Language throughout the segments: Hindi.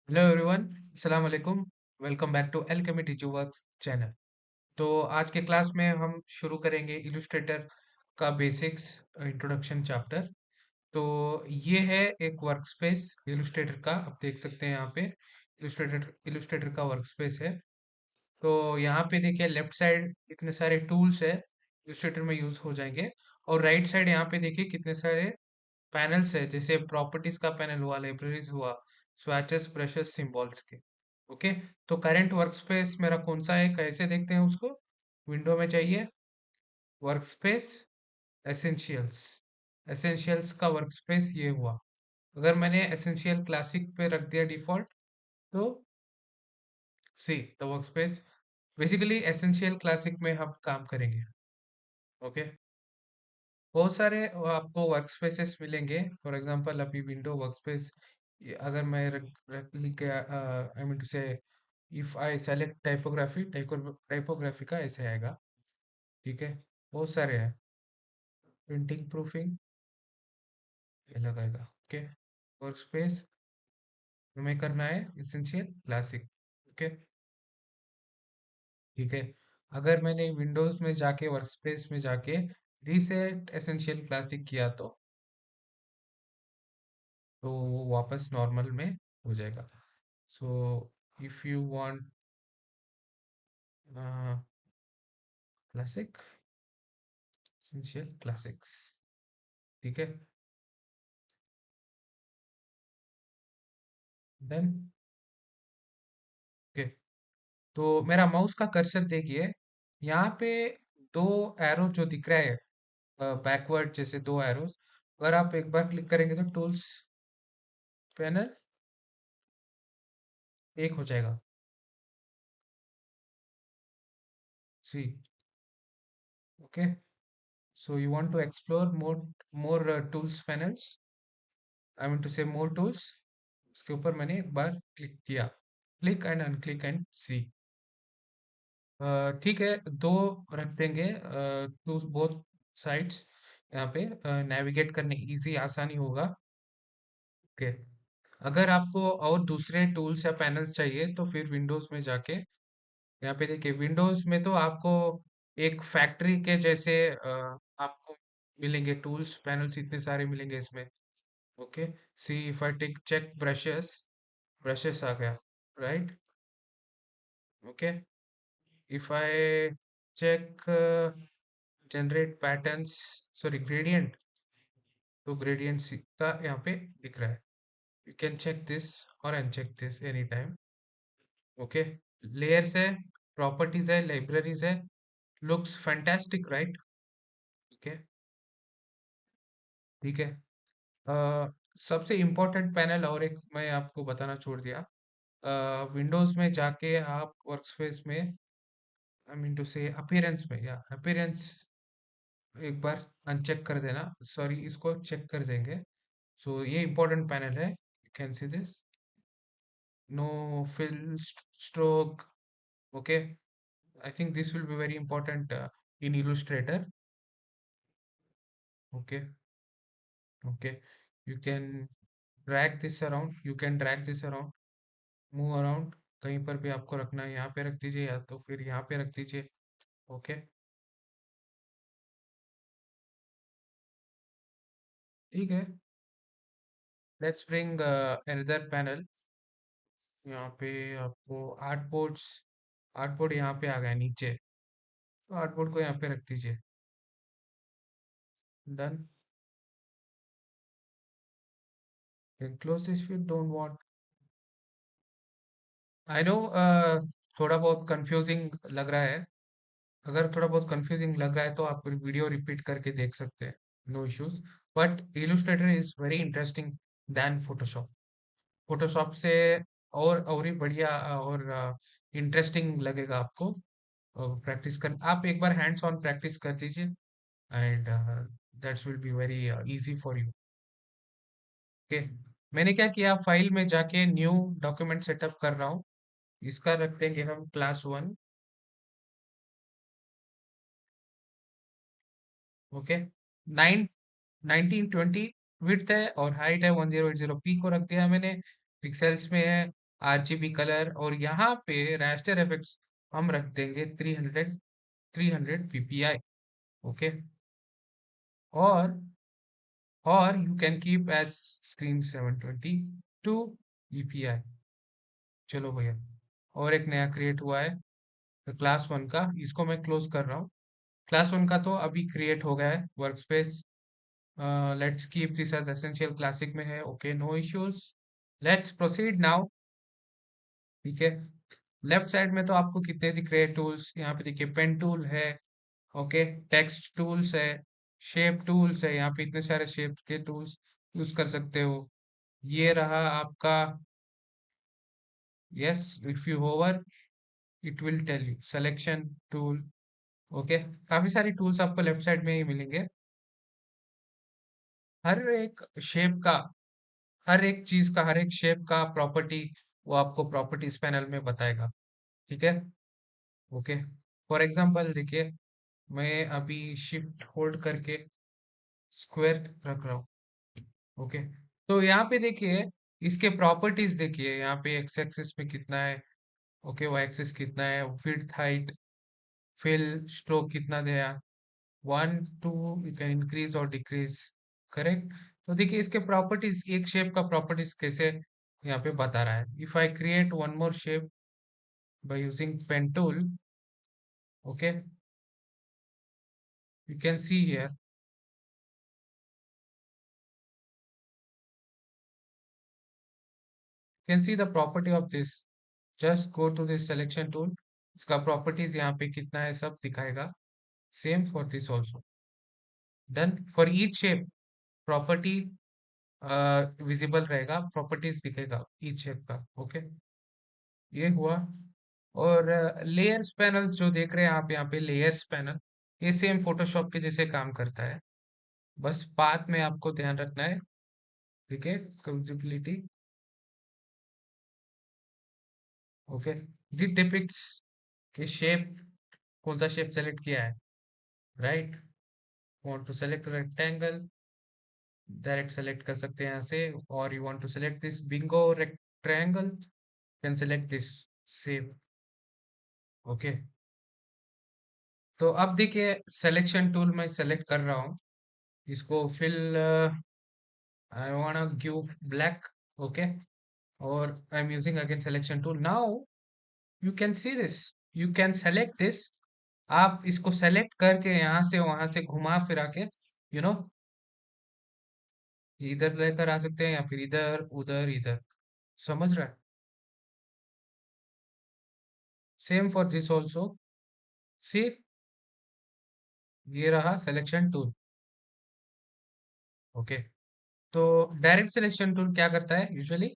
हेलो एवरीवन, अस्सलाम वालेकुम। Welcome back to Alchemy Works channel. तो आज के क्लास में हम शुरू करेंगे इलस्ट्रेटर का बेसिक्स इंट्रोडक्शन चैप्टर। तो ये है एक वर्कस्पेस इलस्ट्रेटर का, आप देख सकते हैं यहाँ पे इलस्ट्रेटर का वर्कस्पेस है। तो यहाँ पे देखिए लेफ्ट साइड इतने सारे टूल्स है इलस्ट्रेटर में यूज हो जाएंगे। और राइट साइड यहाँ पे देखिए कितने सारे पैनल्स है, जैसे प्रॉपर्टीज का पैनल हुआ, लाइब्रेरीज हुआ, स्वैचेस, ब्रशेस, सिंबल्स के। ओके। तो करंट वर्कस्पेस मेरा कौन सा है, कैसे देखते हैं उसको? विंडो में चाहिए वर्कस्पेस, एसेंशियल्स। एसेंशियल्स का वर्कस्पेस ये हुआ। अगर मैंने एसेंशियल क्लासिक पे रख दिया डिफॉल्ट, तो see the workspace. Basically essential classic में हम काम करेंगे। ओके। बहुत सारे आपको वर्कस्पेसेस मिलेंगे। फॉर एग्जांपल अभी विंडो वर्कस्पेस, अगर मैं लिख के आई मीन टू से, if I select typography, typography का ऐसे आएगा। ठीक है, बहुत सारे हैं। प्रिंटिंग प्रूफिंग ये लगाएगा। ओके। वर्कस्पेस हमें करना है एसेंशियल क्लासिक। ओके। ठीक है। अगर मैंने विंडोज में जाके वर्कस्पेस में जाके रीसेट एसेंशियल क्लासिक किया, तो वो वापस नॉर्मल में हो जाएगा। So if you want classic, essential classics. ठीक है, डन। ओके। तो मेरा माउस का कर्सर देखिए, यहाँ पे दो एरो जो दिख रहा है, बैकवर्ड जैसे दो एरोस, अगर आप एक बार क्लिक करेंगे तो टूल्स पैनल एक हो जाएगा। See. Okay. So you want to explore more tools panels, I mean to say more tools. उसके ऊपर मैंने एक बार क्लिक किया, click and unclick and see. ठीक है, दो रख देंगे टू बोथ साइड्स। यहाँ पे नेविगेट करने इजी, आसानी होगा। ओके। अगर आपको और दूसरे टूल्स या पैनल्स चाहिए तो फिर विंडोज में जाके, यहाँ पे देखिए विंडोज में तो आपको एक फैक्ट्री के जैसे आपको मिलेंगे टूल्स पैनल्स, इतने सारे मिलेंगे इसमें। Okay. See if I take check brushes, brushes आ गया, right. Okay. If I check generate patterns, sorry gradient, तो ग्रेडियंट का यहाँ पे दिख रहा है। यू कैन चेक दिस और uncheck this any time. Okay. Layers है, प्रॉपर्टीज है, लाइब्रेरीज है। Looks fantastic, right. ओके। ठीक है। सबसे इम्पोर्टेंट पैनल और एक मैं आपको बताना छोड़ दिया। विंडोज में जाके आप वर्कस्पेस में, आई मीन टू से अपीयरेंस में, या अपीयरेंस एक बार अनचेक कर देना, सॉरी इसको चेक कर देंगे। सो ये इंपॉर्टेंट पैनल है, you can see this, no fill stroke. Okay. I think this will be very important in Illustrator. Okay. Okay. You can drag this around, you can drag this around, move around. कहीं पर भी आपको रखना है, यहाँ पे रख दीजिए या तो फिर यहाँ पे रख दीजिए। ओके। ठीक है। Let's bring another panel. यहाँ पे आपको आर्ट बोर्ड्स, आर्ट बोर्ड यहाँ पे आ गया नीचे, तो आर्ट बोर्ड को यहाँ पे रख दीजिए। Done. Close this, you don't want. I know थोड़ा बहुत कंफ्यूजिंग लग रहा है। अगर थोड़ा बहुत कंफ्यूजिंग लग रहा है तो आप वीडियो रिपीट करके देख सकते हैं, no issues. But Illustrator is very interesting than Photoshop. Photoshop से और ही बढ़िया और इंटरेस्टिंग लगेगा आपको। प्रैक्टिस कर, आप एक बार हैंड्स ऑन प्रैक्टिस कर दीजिए, and that's will be very easy for you. Okay. मैंने क्या किया, फाइल में जाके न्यू डॉक्यूमेंट सेटअप कर रहा हूँ। इसका रख देंगे हम क्लास 1। ओके। 1920 विड्थ है और हाइट है 1080 पी को रख दिया मैंने। पिक्सेल्स में है आरजीबी कलर, और यहाँ पे रास्टर इफेक्ट्स हम रख देंगे 300 ppi। ओके, और you can keep as screen 722 ppi। चलो भैया, और एक नया क्रिएट हुआ है क्लास वन का, इसको मैं क्लोज कर रहा हूँ। क्लास वन का तो अभी क्रिएट हो गया है workspace. Let's keep this as essential classic में है। Okay, no issues, let's proceed now. ठीक है, लेफ्ट साइड में तो आपको कितने दिख रहे हैं टूल्स, यहाँ पे देखिए पेन टूल है। ओके, टेक्स्ट टूल्स है, शेप टूल्स है, यहाँ पे इतने सारे शेप के टूल्स यूज कर सकते हो। ये रहा आपका, yes, if you hover it will tell you selection tool. Okay, काफी सारी टूल्स आपको लेफ्ट साइड में ही मिलेंगे। हर एक शेप का, हर एक चीज का, हर एक शेप का प्रॉपर्टी वो आपको प्रॉपर्टीज पैनल में बताएगा। ठीक है, ओके। फॉर एग्जांपल देखिए, मैं अभी शिफ्ट होल्ड करके स्क्वायर रख रहा हूँ। ओके, तो यहाँ पे देखिए, इसके प्रॉपर्टीज देखिए, यहाँ पे एक्स एक्सिस पे कितना है, ओके, वाई एक्सिस कितना है, विड्थ, हाइट, फिल, स्ट्रोक कितना दिया, 1 2, यू कैन इंक्रीज और डिक्रीज। करेक्ट। तो देखिए इसके प्रॉपर्टीज, एक शेप का प्रॉपर्टीज कैसे यहाँ पे बता रहा है। If I create one more shape by using pen tool, okay, you can see here, you can see the property of this, just go to this selection tool, इसका प्रॉपर्टीज यहाँ पे कितना है सब दिखाएगा। Same for this also, done for each shape property visible रहेगा, प्रॉपर्टीज दिखेगा ईच शेप का। ओके, ये हुआ। और लेयर्स पैनल जो देख रहे हैं आप यहाँ पे, लेयर्स पैनल, ये सेम फोटोशॉप के जैसे काम करता है, बस पाथ में आपको ध्यान रखना है। ठीक है, इसका विजिबिलिटी, ओके, डिट डिपिक्ट्स के शेप, कौन सा शेप सेलेक्ट किया है, right, want to select rectangle, direct select कर सकते हैं यहाँ से, और you want to select this bingo rectangle, can select this shape. Okay, तो अब देखिए सिलेक्शन टूल मैं सेलेक्ट कर रहा हूँ, इसको fill, I want give black. Okay, और I am using again selection tool. Now you can see this, you can select this, आप इसको सेलेक्ट करके यहाँ से वहां से घुमा फिरा के, यू नो, इधर लेकर आ सकते हैं या फिर इधर उधर इधर, समझ रहा है। सेम फॉर दिस ऑल्सो, सी, ये रहा सिलेक्शन टूल। ओके, तो डायरेक्ट सिलेक्शन टूल क्या करता है यूजुअली,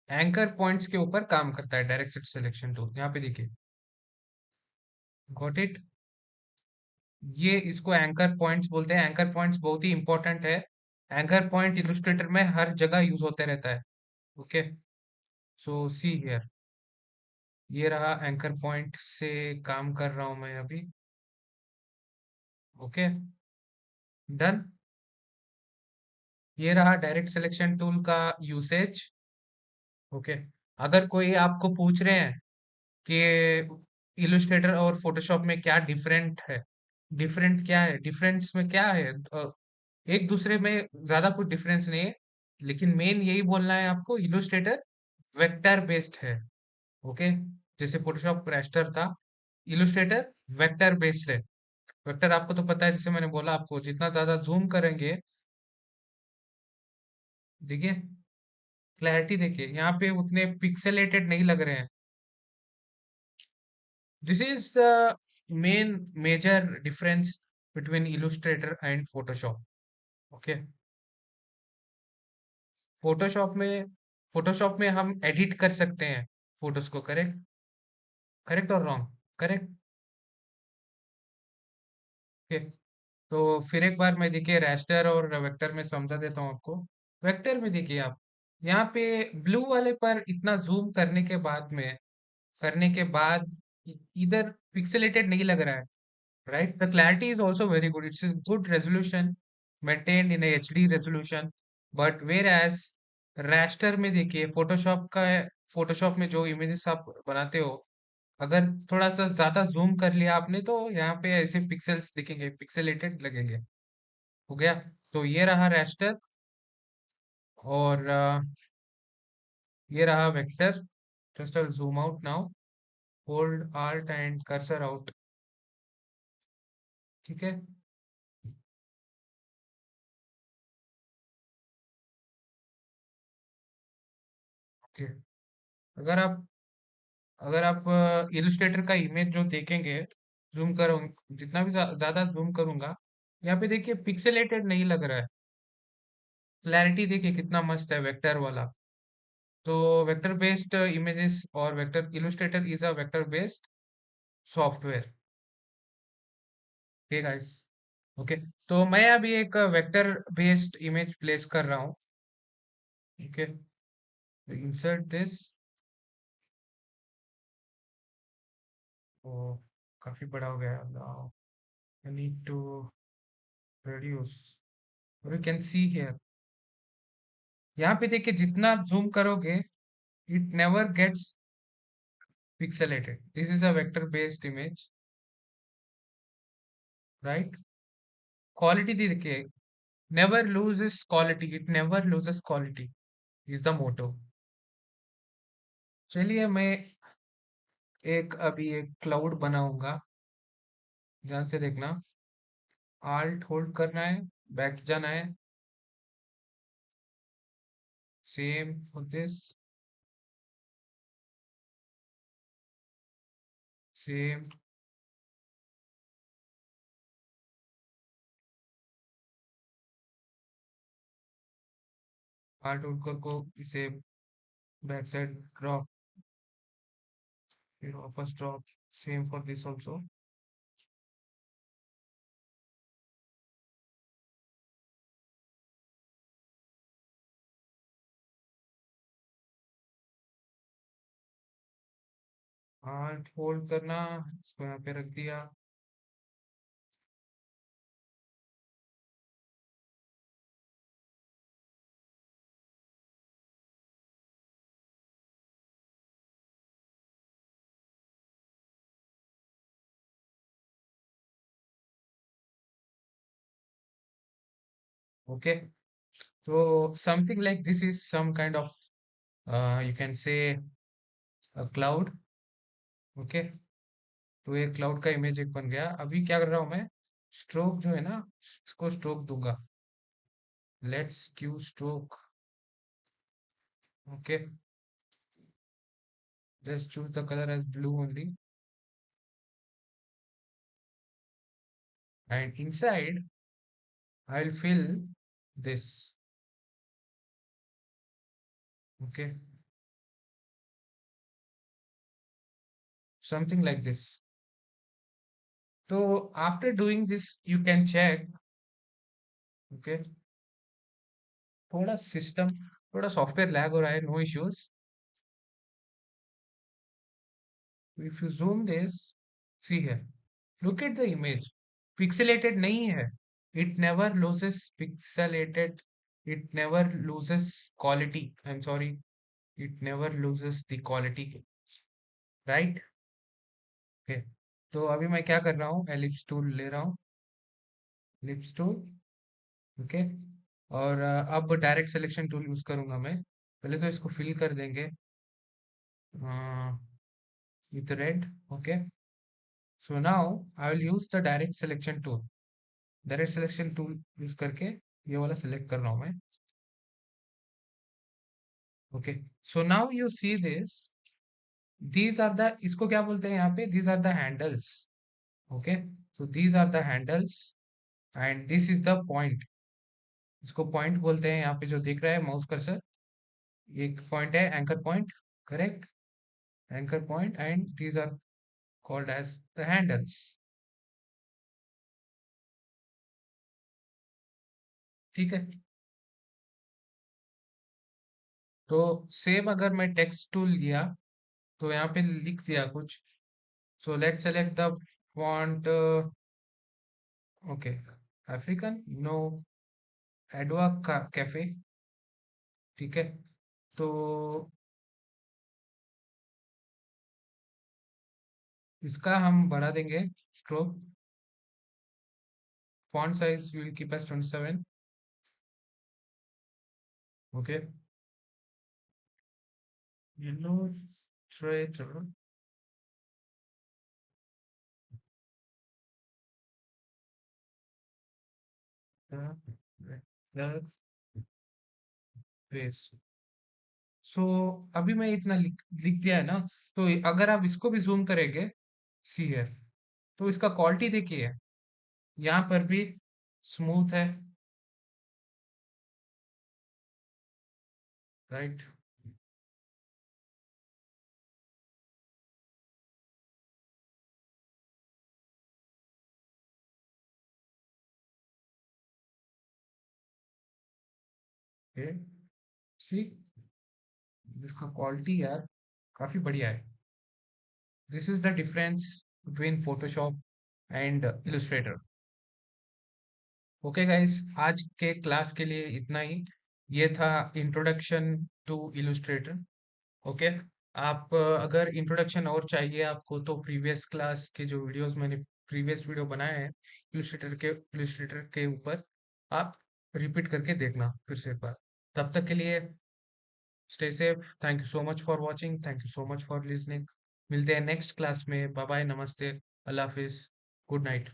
एंकर पॉइंट्स के ऊपर काम करता है डायरेक्ट सिलेक्शन टूल। यहाँ पे देखिए, गॉट इट, ये इसको एंकर पॉइंट्स बोलते हैं। एंकर पॉइंट्स बहुत ही इंपॉर्टेंट है, एंकर पॉइंट इलस्ट्रेटर में हर जगह यूज होते रहता है। ओके, सो सी हियर, ये रहा एंकर पॉइंट से काम कर रहा हूं मैं अभी। ओके, डन, ये रहा डायरेक्ट सिलेक्शन टूल का यूसेज। ओके, अगर कोई आपको पूछ रहे हैं कि इलस्ट्रेटर और फोटोशॉप में क्या डिफरेंट है, डिफरेंट क्या है, डिफरेंस में क्या है, एक दूसरे में ज्यादा कुछ डिफरेंस नहीं है, लेकिन मेन यही बोलना है आपको, इलस्ट्रेटर वेक्टर बेस्ड है। ओके, जैसे फोटोशॉप रेस्टर था, इलस्ट्रेटर वेक्टर बेस्ड है। वेक्टर आपको तो पता है, जैसे मैंने बोला आपको, जितना ज्यादा जूम करेंगे, देखिए क्लैरिटी देखिए, यहाँ पे उतने पिक्सेलेटेड नहीं लग रहे हैं। This is the main major difference between Illustrator and Photoshop. Okay, Photoshop में हम एडिट कर सकते हैं फोटोज को, करेक्ट, करेक्ट और रॉन्ग, करेक्ट। ओके, तो फिर एक बार मैं देखिए रास्टर और वेक्टर में समझा देता हूँ आपको। वेक्टर में देखिए आप, यहाँ पे ब्लू वाले पर इतना जूम करने के बाद इधर पिक्सेलेटेड नहीं लग रहा है, right? The clarity is also very good. It's a good resolution maintained in a HD resolution. But whereas raster में देखिए, फोटोशॉप का फोटोशॉप में जो इमेजेस आप बनाते हो, अगर थोड़ा सा ज्यादा जूम कर लिया आपने तो यहाँ पे ऐसे पिक्सेल्स दिखेंगे, पिक्सेलेटेड लगेंगे। हो गया। तो ये रहा रेस्टर, और ये रहा vector. Just I zoom out now, hold alt and cursor out. ठीक है। ओके। अगर आप अगर आप इलस्ट्रेटर का इमेज जो देखेंगे, जूम करो, जितना भी ज्यादा जूम करूंगा, यहाँ पे देखिए पिक्सेलेटेड नहीं लग रहा है। क्लैरिटी देखिए कितना मस्त है वेक्टर वाला। तो वेक्टर बेस्ड इमेजेस और vector Illustrator is a vector based software. Okay guys. Okay. तो मैं अभी एक वेक्टर बेस्ड इमेज प्लेस कर रहा हूँ। ओके। Insert this. ओ, काफी बड़ा हो गया now. I need to reduce, you can see here, यहाँ पे देखिए जितना आप जूम करोगे, it never gets pixelated. This is a vector based image, right? Quality देखिए, never loses quality, it never loses quality is the motto. चलिए मैं एक अभी एक क्लाउड बनाऊंगा। ध्यान से देखना, आल्ट होल्ड करना है, बैक जाना है, same for this, same. Alt hold कर को इसे बैक साइड ड्रॉप, फिर वापस drop, same for this also. Alt hold करना, इसको यहाँ पे रख दिया। ओके। तो something like this is some kind of, you can say, cloud. Okay. तो ये क्लाउड का इमेज एक बन गया। अभी क्या कर रहा हूँ मैं, स्ट्रोक जो है ना, इसको स्ट्रोक दूंगा। Let's cue stroke. Okay. Let's choose the colour as blue only, and inside I will fill this. Okay. Something like this. तो after doing this you can check. Okay. थोड़ा सिस्टम, थोड़ा सॉफ्टवेयर लैग हो रहा है, no issues. If you zoom this, see है, look at the image, pixelated नहीं है। It never loses pixelated, it never loses quality, I am sorry, it never loses the quality, right? Okay. तो अभी मैं क्या कर रहा हूँ, एलिप्स टूल ले रहा हूँ, एलिप्स टूल। ओके। और अब डायरेक्ट सिलेक्शन टूल यूज करूंगा मैं। पहले तो इसको फिल कर देंगे with red. Okay. So now I will use the direct selection tool. Direct selection tool use करके ये वाला सिलेक्ट कर रहा हूँ मैं। Okay. So now you see this, these are the, इसको क्या बोलते हैं यहाँ पे, these are the handles. Okay. So these are the handles, and this is the point. इसको पॉइंट बोलते हैं, यहाँ पे जो दिख रहा है माउस कर्सर, एक पॉइंट है, anchor point. Correct, anchor point, and these are called as the handles. ठीक है। तो सेम अगर मैं टेक्स्ट टूल लिया, तो यहाँ पे लिख दिया कुछ। So let's select the font. Okay. African, no, एडवा का कैफे। ठीक है। तो इसका हम बढ़ा देंगे stroke, font size will keep as 27. Okay, illustrator base. So अभी मैं इतना लिख दिया है ना, तो अगर आप इसको भी जूम करेंगे, सी है, तो इसका क्वालिटी देखिए, यहाँ पर भी स्मूथ है, राइट. ओके, सी, इसका क्वालिटी यार काफी बढ़िया है. This is the difference between Photoshop and Illustrator. Okay guys, आज के क्लास के लिए इतना ही. ये था इंट्रोडक्शन टू इलस्ट्रेटर. ओके, आप अगर इंट्रोडक्शन और चाहिए आपको, तो प्रीवियस क्लास के जो वीडियोस मैंने प्रीवियस वीडियो बनाए हैं इलस्ट्रेटर के ऊपर, आप रिपीट करके देखना फिर से एक बार. तब तक के लिए stay safe. Thank you so much for watching, thank you so much for listening. मिलते हैं नेक्स्ट क्लास में. बाय बाय, नमस्ते, अल्लाह हाफिज, गुड नाइट.